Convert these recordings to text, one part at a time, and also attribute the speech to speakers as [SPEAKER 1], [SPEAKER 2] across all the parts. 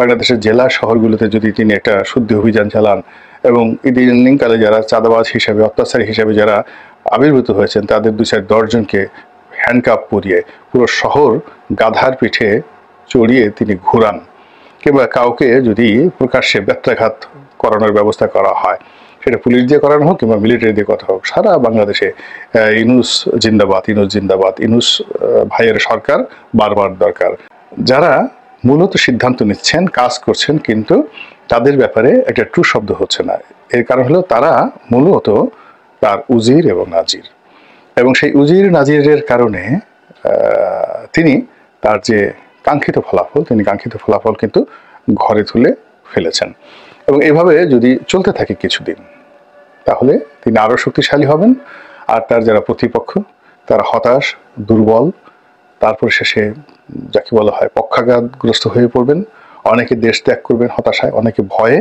[SPEAKER 1] বাংলাদেশের জেলা শহরগুলোতে যদি তিনি একটা শুদ্ধি অভিযান চালান এবং ইদানিংকালে যারা চাঁদাবাজ হিসাবে, অত্যাচারী হিসাবে যারা আবির্ভূত হয়েছেন তাদের 2-4 জনকে হ্যান্ডকাপ পরিয়ে পুরো শহর গাধার পিঠে চড়িয়ে তিনি ঘুরান, কিংবা কাউকে যদি প্রকাশ্যে ব্যত্রাঘাত করানোর ব্যবস্থা করা হয়, সেটা পুলিশ দিয়ে করানো হোক কিংবা মিলিটারি দিয়ে কথা হোক, সারা বাংলাদেশে ইউনূস জিন্দাবাদ, ইউনূস জিন্দাবাদ, ইউনূস ভাইয়ের সরকার বারবার দরকার। যারা মূলত সিদ্ধান্ত নিচ্ছেন, কাজ করছেন, কিন্তু তাদের ব্যাপারে একটা ট্রু শব্দ হচ্ছে না, এর কারণ হলো তারা মূলত তার উজির এবং নাজির, এবং সেই উজির নাজিরের কারণে তিনি তার যে কাঙ্ক্ষিত ফলাফল কিন্তু ঘরে তুলে ফেলেছেন। এবং এভাবে যদি চলতে থাকে কিছুদিন, তাহলে তিনি আরও শক্তিশালী হবেন, আর তার যারা প্রতিপক্ষ তারা হতাশ, দুর্বল, তারপর শেষে যাকে বলা হয় পক্ষাঘাতগ্রস্ত হয়ে পড়বেন, অনেকে দেশ ত্যাগ করবেন হতাশায়, অনেকে ভয়ে,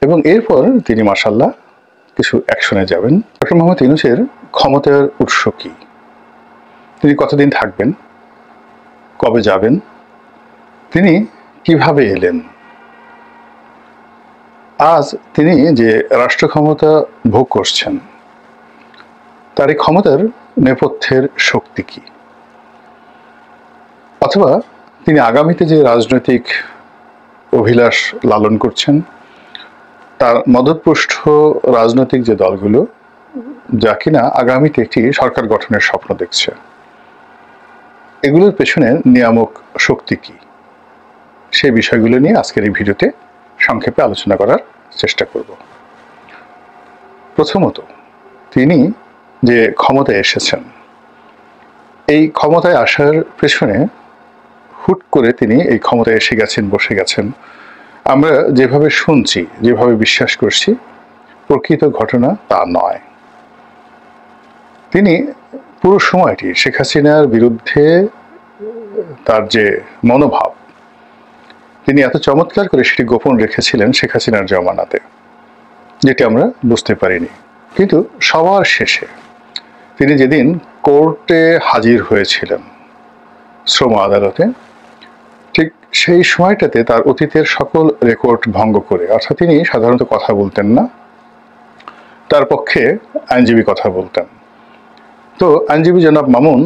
[SPEAKER 1] এবং এরপর তিনি মাশাআল্লাহ কিছু অ্যাকশনে যাবেন। ডক্টর মোহাম্মদ ইউনূসের ক্ষমতার উৎস কি? তিনি কতদিন থাকবেন, কবে যাবেন, তিনি কিভাবে এলেন, আজ তিনি যে রাষ্ট্র ক্ষমতা ভোগ করছেন তার এই ক্ষমতার নেপথ্যের শক্তি কি, অথবা তিনি আগামীতে যে রাজনৈতিক অভিলাষ লালন করছেন, তার মদতপুষ্ট রাজনৈতিক যে দলগুলো যা কিনা আগামীতে একটি সরকার গঠনের স্বপ্ন দেখছে, এগুলোর পেছনে নিয়ামক শক্তি কি, সেই বিষয়গুলো নিয়ে আজকের এই ভিডিওতে সংক্ষেপে আলোচনা করার চেষ্টা করব। প্রথমত, তিনি যে ক্ষমতায় এসেছেন, এই ক্ষমতায় আসার পেছনে হুট করে তিনি এই ক্ষমতায় এসে গেছেন, বসে গেছেন, আমরা যেভাবে শুনছি, যেভাবে বিশ্বাস করছি, প্রকৃত ঘটনা তা নয়। তিনি পুরো সময়টি শেখ হাসিনার বিরুদ্ধে তার যে মনোভাব, তিনি এত চমৎকার করে সেটি গোপন রেখেছিলেন শেখ হাসিনার জমানাতে, যেটি আমরা বুঝতে পারিনি। কিন্তু সবার শেষে তিনি যেদিন কোর্টে হাজির হয়েছিলেন, শ্রম আদালতে, ঠিক সেই সময়টাতে তার অতীতের সকল রেকর্ড ভঙ্গ করে, অর্থাৎ তিনি সাধারণত কথা বলতেন না, তার পক্ষে আইনজীবী কথা বলতেন। তো আইনজীবী জনাব মামুন,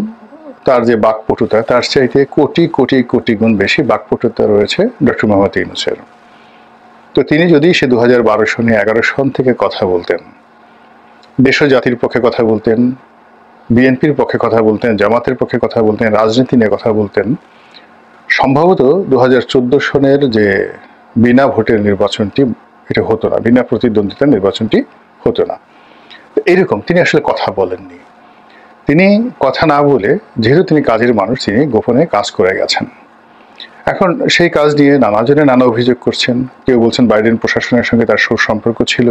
[SPEAKER 1] তার যে বাকপটুতা, তার চাইতে কোটি কোটি কোটি গুণ বেশি বাকপটুতা রয়েছে ডক্টর মোহাম্মদ ইউনূসের। তো তিনি যদি সে 2012 সনে 11 সন থেকে কথা বলতেন, দেশ ও জাতির পক্ষে কথা বলতেন, বিএনপির পক্ষে কথা বলতেন, জামাতের পক্ষে কথা বলতেন, রাজনীতি নিয়ে কথা বলতেন, সম্ভবত 2014 সনের যে বিনা ভোটের নির্বাচনটি, এটা হতো না, বিনা প্রতিদ্বন্দ্বিতার নির্বাচনটি হতো না। এইরকম তিনি আসলে কথা বলেননি। তিনি কথা না বলে, যেহেতু তিনি কাজের মানুষ, তিনি গোপনে কাজ করে গেছেন। এখন সেই কাজ নিয়ে নানাজনে নানা অভিযোগ করছেন। কেউ বলছেন বাইডেন প্রশাসনের সঙ্গে তার সুসম্পর্ক ছিল,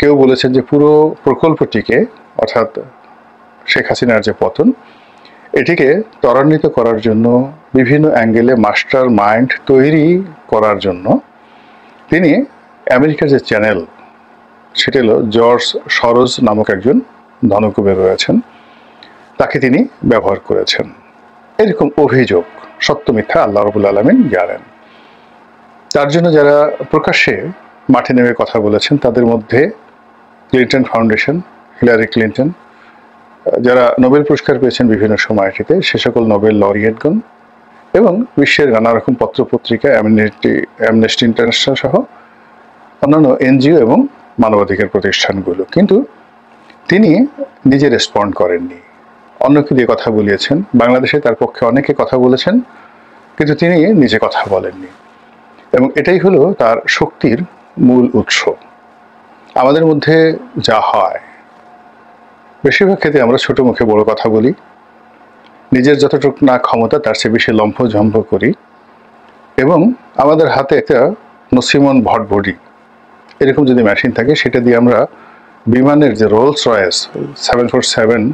[SPEAKER 1] কেউ বলেছেন যে পুরো প্রকল্পটিকে, অর্থাৎ শেখ হাসিনার যে পতন, এটিকে ত্বরান্বিত করার জন্য, বিভিন্ন অ্যাঙ্গেলে মাস্টার মাইন্ড তৈরি করার জন্য তিনি আমেরিকার যে চ্যানেল, সেটা হলো জর্জ সরোজ নামক একজন ধনকুবের রয়েছেন, তাকে তিনি ব্যবহার করেছেন। এরকম অভিযোগ, সত্য মিথ্যা আল্লাহ রাব্বুল আলামিন জানেন। তার জন্য যারা প্রকাশ্যে মাঠে নেমে কথা বলেছেন, তাদের মধ্যে ক্লিন্টন ফাউন্ডেশন, হিলারি ক্লিন্টন, যারা নোবেল পুরস্কার পেয়েছেন বিভিন্ন সময়টিতে, সে সকল নোবেল লরিয়েটগণ, এবং বিশ্বের নানা রকম পত্রপত্রিকা, অ্যামনেস্টি ইন্টারন্যাশনাল সহ অন্যান্য এনজিও এবং মানবাধিকার প্রতিষ্ঠানগুলো। কিন্তু তিনি নিজে রেসপন্ড করেননি, অন্যকে দিয়ে কথা বলিয়েছেন। বাংলাদেশে তার পক্ষে অনেকে কথা বলেছেন, কিন্তু তিনি নিজে কথা বলেননি, এবং এটাই হলো তার শক্তির মূল উৎস। আমাদের মধ্যে যা হয়, বেশিরভাগ ক্ষেত্রে আমরা ছোট মুখে বড় কথা বলি, নিজের যতটুকু না ক্ষমতা তার চেয়ে বেশি লম্ফঝম্ভ করি, এবং আমাদের হাতে একটা নসিমন ভটভটি এরকম যদি মেশিন থাকে, সেটা দিয়ে আমরা বিমানের যে রোলস রয়েস 747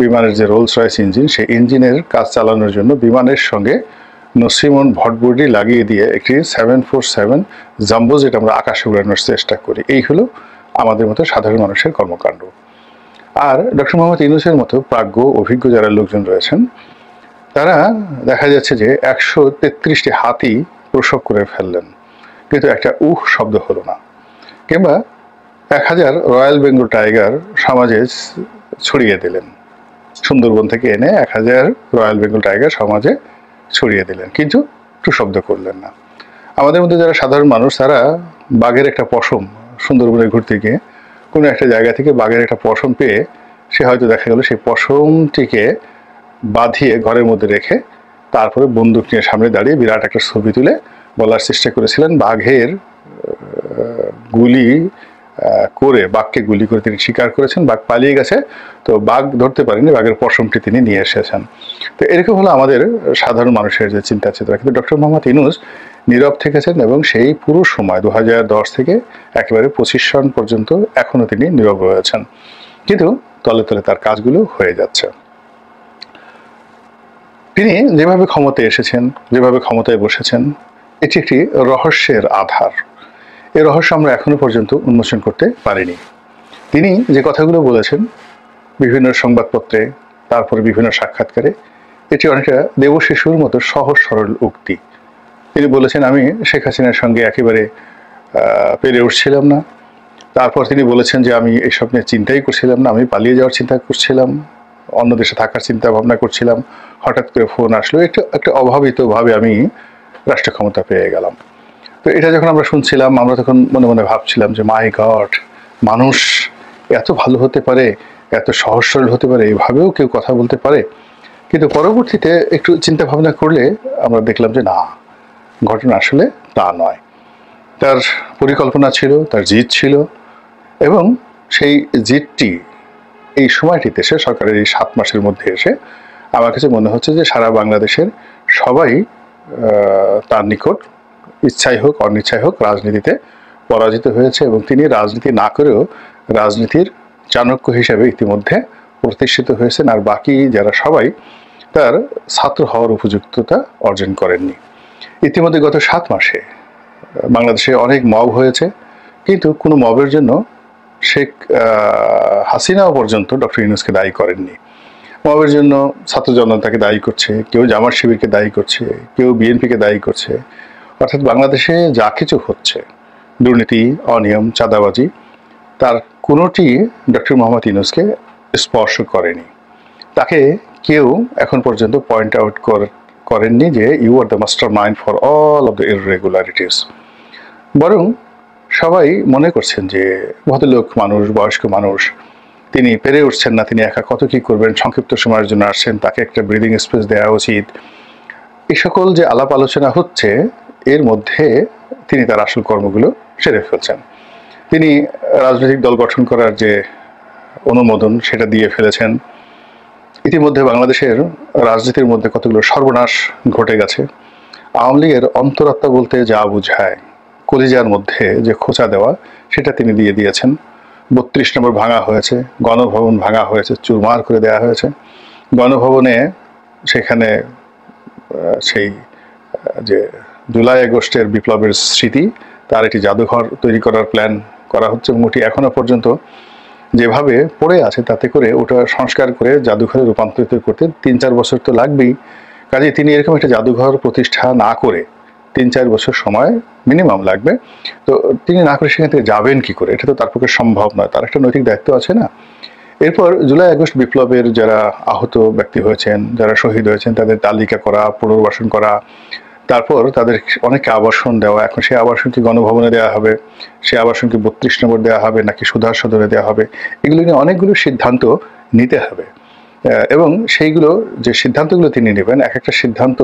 [SPEAKER 1] বিমানের যে রোলস রয়েস ইঞ্জিন, সেই ইঞ্জিনের কাজ চালানোর জন্য বিমানের সঙ্গে নসিমন ভটভটি লাগিয়ে দিয়ে একটি 747 জাম্বো যেটা আমরা আকাশে উড়ানোর চেষ্টা করি। এই হলো আমাদের মতো সাধারণ মানুষের কর্মকাণ্ড। আর ডক্টর মোহাম্মদ ইউনূসের মতো প্রাজ্ঞ, অভিজ্ঞ যারা লোকজন রয়েছেন, তারা দেখা যাচ্ছে যে 133টি হাতি প্রসব করে ফেললেন, কিন্তু একটা শব্দ হলো না। কিংবা 1000 রয়্যাল বেঙ্গল টাইগার সমাজে ছড়িয়ে দিলেন, সুন্দরবন থেকে এনে 1000 রয়্যাল বেঙ্গল টাইগার সমাজে ছড়িয়ে দিলেন, কিন্তু একটু শব্দ করলেন না। আমাদের মধ্যে যারা সাধারণ মানুষ, তারা বাঘের একটা পশম, সুন্দরবনে ঘুরতে গিয়ে কোনো একটা জায়গা থেকে বাঘের একটা পশম পেয়ে সে হয়তো দেখা গেল সেই পশমটিকে বাঁধিয়ে ঘরের মধ্যে রেখে তারপরে বন্দুক নিয়ে সামনে দাঁড়িয়ে বিরাট একটা ছবি তুলে বলার চেষ্টা করেছিলেন বাঘের গুলি করে, বাঘকে গুলি করে তিনি শিকার করেছেন, বাঘ পালিয়ে গেছে, তো বাঘ ধরতে পারেনি, বাঘের পশমটি তিনি নিয়ে এসেছেন। তো এরকম হলো আমাদের সাধারণ মানুষের যে চিন্তা চেতনা। কিন্তু ডক্টর মোহাম্মদ ইউনূস নীরব থেকেছেন এবং সেই পুরো সময় 2010 থেকে একেবারে 25 সন পর্যন্ত এখনো তিনি নীরব রয়েছেন, কিন্তু তলে তলে তার কাজগুলো হয়ে যাচ্ছে। তিনি যেভাবে ক্ষমতায় এসেছেন, যেভাবে ক্ষমতায় বসেছেন, এটি একটি রহস্যের আধার। এই রহস্য আমরা এখনো পর্যন্ত উন্মোচন করতে পারিনি। তিনি যে কথাগুলো বলেছেন বিভিন্ন সংবাদপত্রে, তারপরে বিভিন্ন সাক্ষাৎকারে, এটি অনেকটা দেবশিশুর মতো সহজ সরল উক্তি। তিনি বলেছেন, আমি শেখ হাসিনার সঙ্গে একেবারে পেরে উঠছিলাম না। তারপর তিনি বলেছেন যে আমি এইসব নিয়ে চিন্তাই করছিলাম না, আমি পালিয়ে যাওয়ার চিন্তা করছিলাম, অন্য দেশে থাকার চিন্তা ভাবনা করছিলাম, হঠাৎ করে ফোন আসলো, একটা অভাবিতভাবে আমি রাষ্ট্র ক্ষমতা পেয়ে গেলাম। তো এটা যখন আমরা শুনছিলাম, আমরা তখন মনে মনে ভাবছিলাম যে মাই গড, মানুষ এত ভালো হতে পারে, এত সহজ সরল হতে পারে, এভাবেও কেউ কথা বলতে পারে। কিন্তু পরবর্তীতে একটু চিন্তা ভাবনা করলে আমরা দেখলাম যে না, ঘটনা আসলে তা নয়। তার পরিকল্পনা ছিল, তার জিদ ছিল, এবং সেই জিদটি এই সময়টিতে এসে, সরকারের এই 7 মাসের মধ্যে এসে আমার কাছে মনে হচ্ছে যে সারা বাংলাদেশের সবাই তার নিকট ইচ্ছাই হোক অনিচ্ছাই হোক রাজনীতিতে পরাজিত হয়েছে, এবং তিনি রাজনীতি না করেও রাজনীতির চাণক্য হিসেবে ইতিমধ্যে প্রতিষ্ঠিত হয়েছেন, আর বাকি যারা সবাই তার ছাত্র হওয়ার উপযুক্ততা অর্জন করেননি। ইতিমধ্যে গত 7 মাসে বাংলাদেশে অনেক মব হয়েছে, কিন্তু কোনো মবের জন্য শেখ হাসিনাও পর্যন্ত ডক্টর ইউনূসকে দায়ী করেননি। মবের জন্য ছাত্র জনতাকে দায়ী করছে, কেউ জামাত শিবিরকে দায়ী করছে, কেউ বিএনপিকে দায়ী করছে। অর্থাৎ বাংলাদেশে যা কিছু হচ্ছে, দুর্নীতি, অনিয়ম, চাঁদাবাজি, তার কোনোটি ডক্টর মোহাম্মদ ইউনূসকে স্পর্শ করেনি। তাকে কেউ এখন পর্যন্ত পয়েন্ট আউট করেননি যে you are the mastermind for all of the irregularities. বরং সবাই মনে করছেন যে ভদ্রলোক মানুষ, বয়স্ক মানুষ, তিনি পেরে উঠছেন না, তিনি একা কত কি করবেন, সংক্ষিপ্ত সময়ের জন্য আসছেন, তাকে একটা ব্রিদিং স্পেস দেওয়া উচিত। এই সকল যে আলাপ আলোচনা হচ্ছে, এর মধ্যে তিনি তার আসল কর্মগুলো সেরে ফেলছেন। তিনি রাজনৈতিক দল গঠন করার যে অনুমোদন, সেটা দিয়ে ফেলেছেন। ইতিমধ্যে বাংলাদেশের রাজনীতির মধ্যে কতগুলো সর্বনাশ ঘটে গেছে। আওয়ামী লীগের অন্তরাত্মা বলতে যা বোঝায়, কলিজার মধ্যে যে খোঁচা দেওয়া, সেটা তিনি দিয়ে দিয়েছেন। 32 নম্বর ভাঙা হয়েছে, গণভবন ভাঙা হয়েছে, চুরমার করে দেওয়া হয়েছে। গণভবনে সেখানে সেই যে জুলাই আগস্টের বিপ্লবের স্মৃতি, তার একটি জাদুঘর তৈরি করার প্ল্যান করা হচ্ছে, এবং ওটি এখনো পর্যন্ত যেভাবে পড়ে আছে, তাতে করে ওটা সংস্কার করে জাদুঘরে রূপান্তরিত করতে 3-4 বছর তো লাগবেই। কাজে তিনি এরকম একটা জাদুঘর প্রতিষ্ঠা না করে 3-4 বছর সময় মিনিমাম লাগবে। তো তিনি না করে সেখান থেকে যাবেন কি করে? এটা তো তার পক্ষে সম্ভব নয়, তার একটা নৈতিক দায়িত্ব আছে না। এরপর জুলাই আগস্ট বিপ্লবের যারা আহত ব্যক্তি হয়েছেন, যারা শহীদ হয়েছেন, তাদের তালিকা করা, পুনর্বাসন করা, তারপর তাদের অনেককে আবাসন দেওয়া। এখন সেই আবাসন কি গণভবনে দেওয়া হবে, সে আবাসন কি 32 নম্বর দেওয়া হবে, নাকি সুধার সদনে দেওয়া হবে, এগুলো নিয়ে অনেকগুলো সিদ্ধান্ত নিতে হবে। এবং সেইগুলো যে সিদ্ধান্তগুলো তিনি নেবেন, এক একটা সিদ্ধান্ত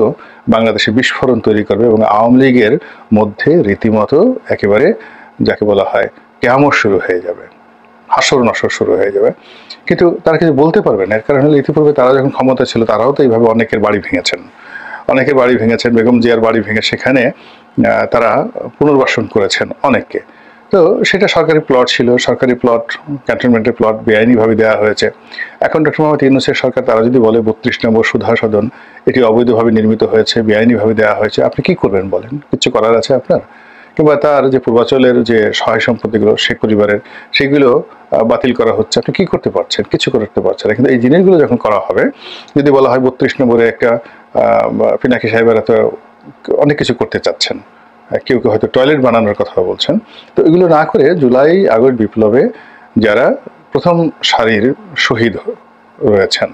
[SPEAKER 1] বাংলাদেশে বিস্ফোরণ তৈরি করবে, এবং আওয়ামী লীগের মধ্যে রীতিমতো একেবারে যাকে বলা হয় কেয়ামত শুরু হয়ে যাবে, হাসর নাসর শুরু হয়ে যাবে। কিন্তু তারা কিছু বলতে পারবে না। এর কারণ হলো ইতিপূর্বে তারা যখন ক্ষমতা ছিল, তারাও তো এইভাবে অনেকের বাড়ি ভেঙেছেন, অনেকের বাড়ি ভেঙেছেন। বেগম জিয়ার বাড়ি ভেঙে সেখানে তারা পুনর্বাসন করেছেন অনেককে। তো সেটা সরকারি প্লট ছিল, সরকারি প্লট, ক্যান্টনমেন্টের প্লট বেআইনিভাবে দেওয়া হয়েছে। এখন ডক্টর মোহাম্মদ ইউনূসের সরকার, তারা যদি বলে 32 নম্বর সুধা সদন এটি অবৈধভাবে নির্মিত হয়েছে, বেআইনিভাবে দেওয়া হয়েছে, আপনি কি করবেন বলেন? কিছু করার আছে আপনার? কিংবা তার যে পূর্বাচলের যে সহায় সম্পত্তিগুলো শেখ পরিবারের, সেগুলো বাতিল করা হচ্ছে, আপনি কি করতে পারছেন? কিছু করতে পারছেন না। কিন্তু এই জিনিসগুলো যখন করা হবে, যদি বলা হয় 32 নম্বরে একটা পিনাকি সাহেবেরা তো অনেক কিছু করতে চাচ্ছেন, কেউ কেউ হয়তো টয়লেট বানানোর কথা বলছেন। তো এগুলো না করে জুলাই আগস্ট বিপ্লবে যারা প্রথম সারির শহীদ রয়েছেন,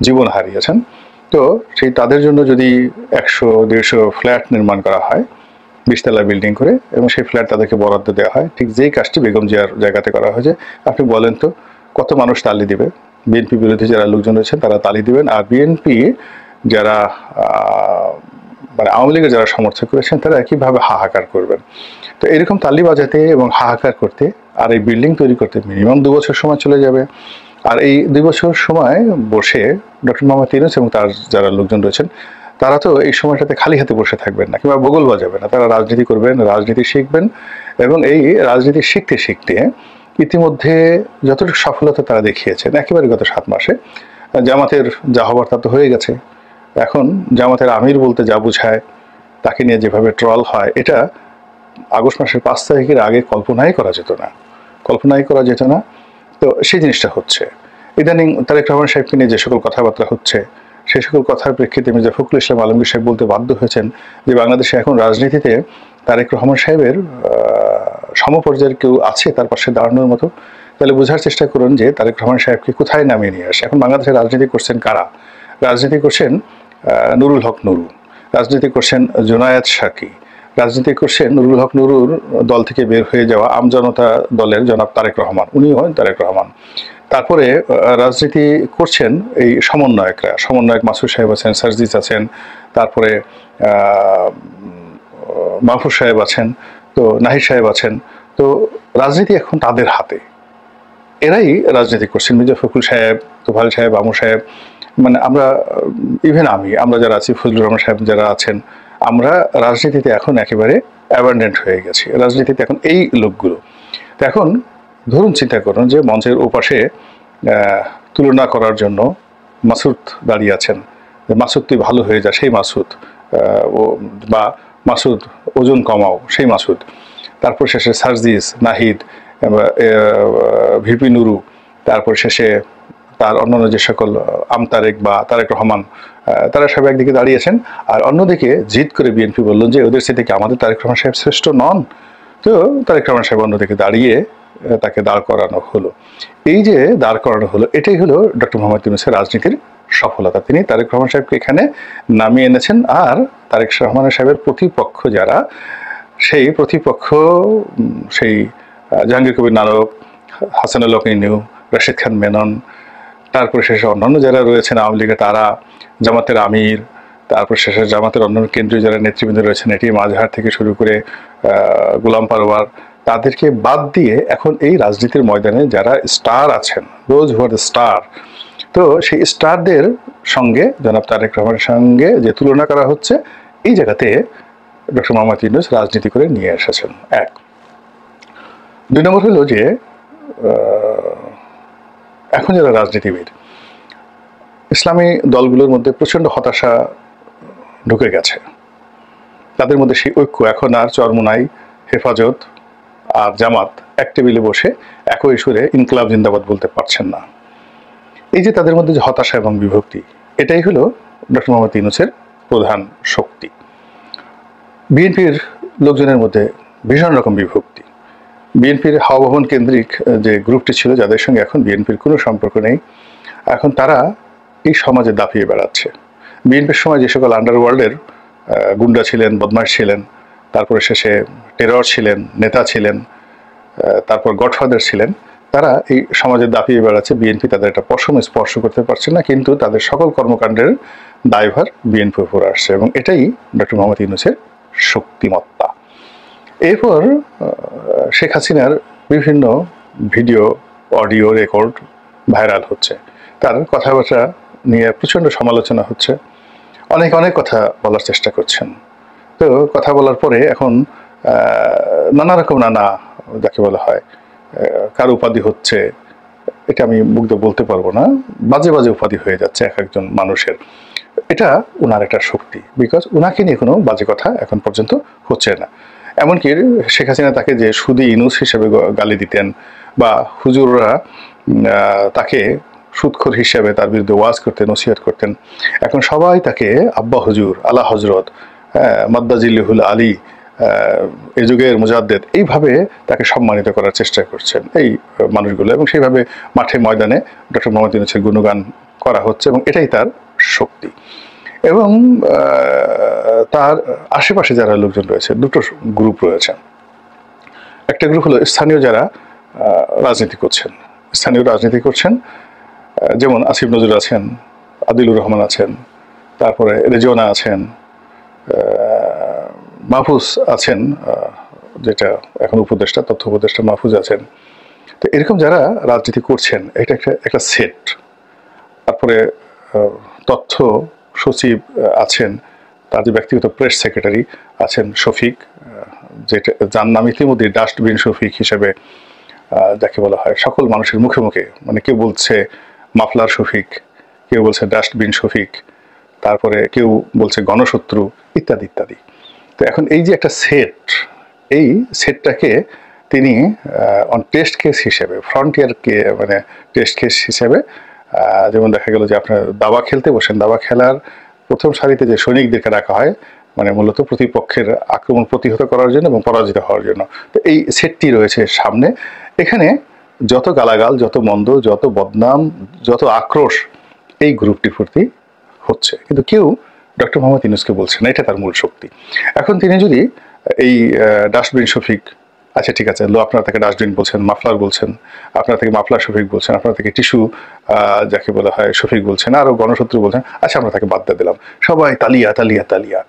[SPEAKER 1] জীবন হারিয়েছেন, তো সেই তাদের জন্য যদি 100-150 ফ্ল্যাট নির্মাণ করা হয় 20 তলা বিল্ডিং করে, এবং সেই ফ্ল্যাট তাদেরকে বরাদ্দ দেওয়া হয়, ঠিক যেই কাজটি বেগম জিয়ার জায়গাতে করা হয়েছে, আপনি বলেন তো কত মানুষ তালি দিবে? বিএনপি বিরোধী যারা লোকজন রয়েছেন তারা তালি দিবেন, আর বিএনপি যারা মানে আওয়ামী লীগের যারা সমর্থক করেছেন তারা একইভাবে হাহাকার করবেন। তো এরকম তালি বাজাতে এবং হাহাকার করতে আর এই বিল্ডিং তৈরি করতে মিনিমাম 2 বছর সময় চলে যাবে। আর এই 2 বছর সময় বসে ডক্টর মোহাম্মদ ইউনূস এবং তার যারা লোকজন রয়েছেন তারা তো এই সময়টাতে খালি হাতে বসে থাকবেন না কিংবা বগল বাজাবেন না, তারা রাজনীতি করবেন, রাজনীতি শিখবেন, এবং এই রাজনীতি শিখতে শিখতে ইতিমধ্যে যতটুকু সফলতা তারা দেখিয়েছেন একেবারে গত 7 মাসে, জামাতের যা হবার তা তো হয়ে গেছে। এখন জামাতের আমির বলতে যা বোঝায়, তাকে নিয়ে যেভাবে ট্রল হয়, এটা আগস্ট মাসের 5 তারিখের আগে কল্পনাই করা যেত না। তো সেই জিনিসটা হচ্ছে। ইদানিং তারেক রহমান সাহেবকে নিয়ে যে সকল কথাবার্তা হচ্ছে, সেই সকল কথার প্রেক্ষিতে মির্জা ফখরুল ইসলাম আলমগীর সাহেব বলতে বাধ্য হয়েছেন যে বাংলাদেশে এখন রাজনীতিতে তারেক রহমান সাহেবের সমপর্যায়ের কেউ আছে তার পাশে দাঁড়ানোর মতো। তাহলে বোঝার চেষ্টা করুন যে তারেক রহমান সাহেবকে কোথায় নামিয়ে নিয়ে আসে। এখন বাংলাদেশে রাজনীতি করছেন কারা? রাজনীতি করছেন নুরুল হক নুরু, রাজনীতি করছেন জুনায়েদ সাকি, রাজনীতি করছেন নুরুল হক নুরুর দল থেকে বের হয়ে যাওয়া আমজনতা দলের জনাব তারেক রহমান, উনিও হন তারেক রহমান। তারপরে রাজনীতি করছেন এই সমন্বয়ক মাসুদ সাহেব আছেন, সার্জিস আছেন, তারপরে মাহফুজ সাহেব আছেন, তো নাহিদ সাহেব আছেন। তো রাজনীতি এখন তাদের হাতে, এরাই রাজনীতি করছেন। মির্জা ফখরুল সাহেব, তোফায়েল সাহেব, আমর সাহেব, মানে আমরা যারা আছি, ফজলুর রহমান সাহেব যারা আছেন, আমরা রাজনীতিতে এখন একেবারে অ্যাবান্ডেন্ট হয়ে গেছি। রাজনীতিতে এখন এই লোকগুলো। তো এখন ধরুন চিন্তা করুন যে মঞ্চের ওপাশে তুলনা করার জন্য মাসুদ দাঁড়িয়ে আছেন, মাসুদ তুই ভালো হয়ে যা, সেই মাসুদ, বা মাসুদ ওজন কমাও, সেই মাসুদ। তারপর শেষে সার্জিস, নাহিদ, ভিপি নুরু, তারপর শেষে তার অন্যান্য যে সকল আমতারেক বা তারেক রহমান, তারা সব একদিকে দাঁড়িয়েছেন, আর অন্যদিকে জিদ করে বিএনপি বললেন যে ওদের থেকে আমাদের তারেক রহমান সাহেব শ্রেষ্ঠ নন। তো তারেক রহমান সাহেব অন্যদিকে দাঁড়িয়ে তাকে দাঁড় করানো হলো। এই যে দাঁড় করানো হলো, এটাই হলো ডক্টর মোহাম্মদ ইউনূসের রাজনীতির সফলতা। তিনি তারেক রহমান সাহেবকে এখানে নামিয়ে এনেছেন, আর তারেক রহমান সাহেবের প্রতিপক্ষ যারা, সেই প্রতিপক্ষ সেই জাহাঙ্গীর কবির নানক, হাসানুল হক ইনু, রাশেদ খান মেনন, তারপর শেষে অন্যান্য যারা রয়েছেন আওয়ামী লীগের তারা, জামাতের আমির, তারপর শেষে জামাতের অন্যান্য কেন্দ্রীয় যারা নেতৃবৃন্দ রয়েছেন, এটি মাঝহার থেকে শুরু করে গোলাম পারওয়ার, তাদেরকে বাদ দিয়ে এখন এই রাজনীতির ময়দানে যারা স্টার আছেন, রোজ হু আর দ্য স্টার, তো সেই স্টারদের সঙ্গে জনাব তারেক রহমানের সঙ্গে যে তুলনা করা হচ্ছে, এই জায়গাতে ডক্টর মোহাম্মদ ইউনূস রাজনীতি করে নিয়ে এসেছেন। 1 2 নম্বর হলো যে এখন যারা রাজনীতিবিদ, ইসলামী দলগুলোর মধ্যে প্রচণ্ড হতাশা ঢুকে গেছে। তাদের মধ্যে সেই ঐক্য এখন আর চরমোনাই, হেফাজত আর জামাত এক টেবিলে বসে একই সুরে ইনকলাব জিন্দাবাদ বলতে পারছেন না। এই যে তাদের মধ্যে যে হতাশা এবং বিভক্তি, এটাই হলো ডক্টর মোহাম্মদ ইউনূসের প্রধান শক্তি। বিএনপির লোকজনের মধ্যে ভীষণ রকম বিভক্তি। বিএনপির হাওয়া ভবন কেন্দ্রিক যে গ্রুপটি ছিল, যাদের সঙ্গে এখন বিএনপির কোনো সম্পর্ক নেই, এখন তারা এই সমাজে দাপিয়ে বেড়াচ্ছে। বিএনপির সময় যে সকল আন্ডারওয়ার্ল্ডের গুন্ডা ছিলেন, বদমাশ ছিলেন, তারপরে শেষে টেরর ছিলেন, নেতা ছিলেন, তারপর গডফাদার ছিলেন, তারা এই সমাজে দাপিয়ে বেড়াচ্ছে। বিএনপি তাদের একটা পশম স্পর্শ করতে পারছে না, কিন্তু তাদের সকল কর্মকাণ্ডের দায়ভার বিএনপির উপর আসছে, এবং এটাই ডক্টর মোহাম্মদ ইউনূসের শক্তিমত্তা। এরপর শেখ হাসিনার বিভিন্ন ভিডিও, অডিও রেকর্ড ভাইরাল হচ্ছে, তার কথাবার্তা নিয়ে প্রচণ্ড সমালোচনা হচ্ছে, অনেক কথা বলার চেষ্টা করছেন। তো কথা বলার পরে এখন নানা যাকে বলা হয় কার উপাধি হচ্ছে, এটা আমি মুখ দিয়ে বলতে পারবো না, বাজে উপাধি হয়ে যাচ্ছে এক একজন মানুষের। এটা ওনার একটা শক্তি, বিকজ ওনাকে নিয়ে কোনো বাজে কথা এখন পর্যন্ত হচ্ছে না। এমনকি শেখ হাসিনা তাকে যে সুদি ইউনূস হিসেবে গালি দিতেন, বা হুজুররা তাকে সুদখোর হিসেবে তার বিরুদ্ধে ওয়াজ করতেন, নসিহত করতেন, এখন সবাই তাকে আব্বা হুজুর, আলা হজরত, মাদ্দাজিল্লুহুল আলী, এই যুগের মুজাদ্দেদ, এইভাবে তাকে সম্মানিত করার চেষ্টা করছেন এই মানুষগুলো, এবং সেইভাবে মাঠে ময়দানে ডক্টর মোহাম্মদ ইউনূসের গুণগান করা হচ্ছে, এবং এটাই তার শক্তি। এবং তার আশেপাশে যারা লোকজন রয়েছে, দুটো গ্রুপ রয়েছে। একটা গ্রুপ হলো স্থানীয় যারা রাজনীতি করছেন, যেমন আসিফ নজরুল আছেন, আদিলুর রহমান আছেন, তারপরে রেজওয়ানা আছেন, মাহফুজ আছেন, যেটা এখন উপদেষ্টা, তথ্য উপদেষ্টা মাহফুজ আছেন। তো এরকম যারা রাজনীতি করছেন, এটা একটা সেট। তারপরে তথ্য সচিব আছেন, তার যে ব্যক্তিগত প্রেস সেক্রেটারি আছেন শফিক, যেটা যার নাম ইতিমধ্যে ডাস্টবিন শফিক হিসেবে যাকে বলা হয় সকল মানুষের মুখে মুখে, মানে কেউ বলছে মাফলার শফিক, কেউ বলছে ডাস্টবিন শফিক, তারপরে কেউ বলছে গণশত্রু, ইত্যাদি ইত্যাদি। তো এখন এই যে একটা সেট, এই সেটটাকে তিনি অন টেস্ট কেস হিসেবে, ফ্রন্টিয়ারকে মানে টেস্ট কেস হিসেবে, যেমন দেখা গেল যে আপনার দাবা খেলতে বসেন, দাবা খেলার প্রথম সারিতে যে সৈনিকদেরকে রাখা হয়, মানে মূলত প্রতিপক্ষের আক্রমণ প্রতিহত করার জন্য এবং পরাজিত হওয়ার জন্য। তো এই সেটটি রয়েছে সামনে। এখানে যত গালাগাল, যত মন্দ, যত বদনাম, যত আক্রোশ এই গ্রুপটির প্রতি হচ্ছে, কিন্তু কেউ ডক্টর মোহাম্মদ ইউনূসকে বলছে না, এটা তার মূল শক্তি। এখন তিনি যদি এই ডাস্টবিন শফিক, আচ্ছা ঠিক আছে, আপনারা তাকে ডাস্টবিন বলছেন, মাফলার বলছেন, আপনারা থেকে মাফলার শফিক বলছেন, আপনারা থেকে টিস্যু যাকে বলা হয় শফিক বলছেন, আরও গণশত্রু বলছেন, আচ্ছা আমরা তাকে বাদ দিয়ে দিলাম, সবাই তালিয়া তালিয়া তালিয়া।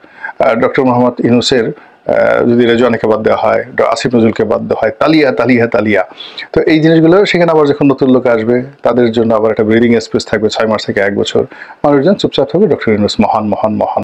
[SPEAKER 1] ডক্টর মোহাম্মদ ইউনূসের যদি রেজওয়ানাকে বাদ দেওয়া হয়, আসিফ নজরুলকে বাদ দেওয়া হয়, তালিয়া তালিয়া তালিয়া। তো এই জিনিসগুলো সেখানে আবার যখন নতুন লোক আসবে, তাদের জন্য আবার একটা ব্রিদিং স্পেস থাকবে 6 মাস থেকে 1 বছর, মানুষজন চুপচাপ থাকবে, ডক্টর ইউনূস মহান মহান মহান।